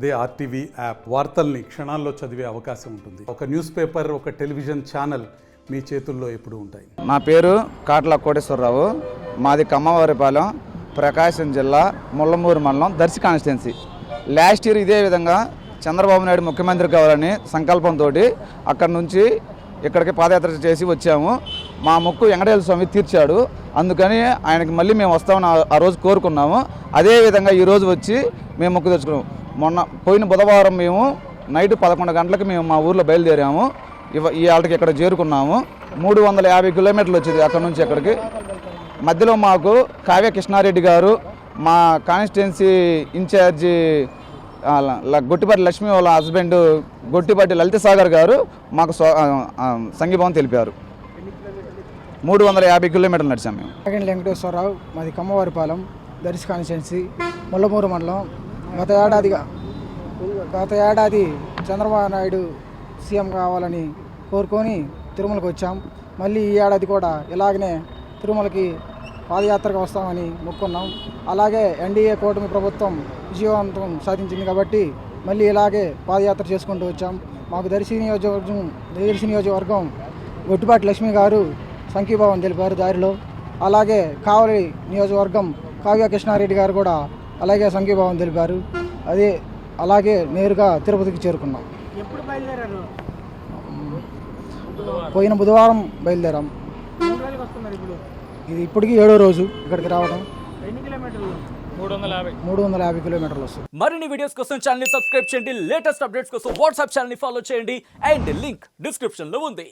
అదే RTV app వార్తల్ని క్షణాల్లో చదివే అవకాశం ఉంటుంది. ఒక న్యూస్ పేపర్, ఒక టెలివిజన్ ఛానల్ మీ చేతుల్లో ఎప్పుడూ ఉంటాయి. నా పేరు కాట్ల కోటేశ్వరరావు. మాది కమ్మవారిపాలెం, ప్రకాశం జిల్లా, ముల్లమూరు మండలం, దర్శి కాన్స్టిట్యున్సీ. లాస్ట్ ఇయర్ ఇదే విధంగా చంద్రబాబు నాయుడు ముఖ్యమంత్రి కావాలని సంకల్పంతో అక్కడి నుంచి ఇక్కడికి పాదయాత్ర చేసి వచ్చాము. మా మొక్కు వెంకటేశ్వర స్వామి తీర్చాడు. అందుకని ఆయనకి మళ్ళీ మేము వస్తామని ఆ రోజు కోరుకున్నాము. అదేవిధంగా ఈరోజు వచ్చి మేము మొక్కు తెచ్చుకున్నాము. పోయిన బుధవారం మేము నైట్ 11 గంటలకు మేము మా ఊర్లో బయలుదేరాము. ఈ ఆటకి ఇక్కడ చేరుకున్నాము. 350 కిలోమీటర్లు వచ్చింది అక్కడ నుంచి ఇక్కడికి. మధ్యలో మాకు కావ్య కృష్ణారెడ్డి గారు, మా కాన్స్టిట్యున్సీ ఇన్ఛార్జి గొట్టిపాటి లక్ష్మి వాళ్ళ హస్బెండ్ గొట్టిపాటి లలిత సాగర్ గారు మాకు సంఘీభావం తెలిపారు. 350 కిలోమీటర్లు నడిచాము మేము. వెంకటేశ్వరరావు, మాది కమ్మవారిపాలెం, దర్శి కాన్స్టిట్యున్సీ, ముల్లమూరు మండలం. గత ఏడాది చంద్రబాబు నాయుడు సీఎం కావాలని కోరుకొని తిరుమలకు వచ్చాం. మళ్ళీ ఈ ఏడాది కూడా ఇలాగనే తిరుమలకి పాదయాత్రకు వస్తామని మొక్కున్నాం. అలాగే ఎన్డీఏ కూటమి ప్రభుత్వం విజయవంతం సాధించింది కాబట్టి మళ్ళీ ఇలాగే పాదయాత్ర చేసుకుంటూ వచ్చాం. మాకు దర్శి నియోజకవర్గం గొట్టిపాటి లక్ష్మి గారు సంఘీభావం తెలిపారు దారిలో. అలాగే కావలి నియోజకవర్గం కావ్య కృష్ణారెడ్డి గారు కూడా అలాగే సంఘీభావం తెలిపారు. అలాగే నేరుగా తిరుపతికి చేరుకున్నాం. ఎప్పుడు బయలుదేరారు? పోయిన బుధవారం బయలుదేరాం. ఇది ఇప్పటికి 7వ రోజు ఇక్కడికి రావడం. ఎన్ని కిలోమీటర్లు? 350 కిలోమీటర్లు వస్తుంది. మరిన్ని వీడియోస్ కోసం ఛానల్ ని సబ్స్క్రైబ్ చేయండి. లేటెస్ట్ అప్డేట్స్ కోసం వాట్సాప్ ఛానల్ ని ఫాలో చేయండి. అండ్ లింక్ డిస్క్రిప్షన్ లో ఉంది.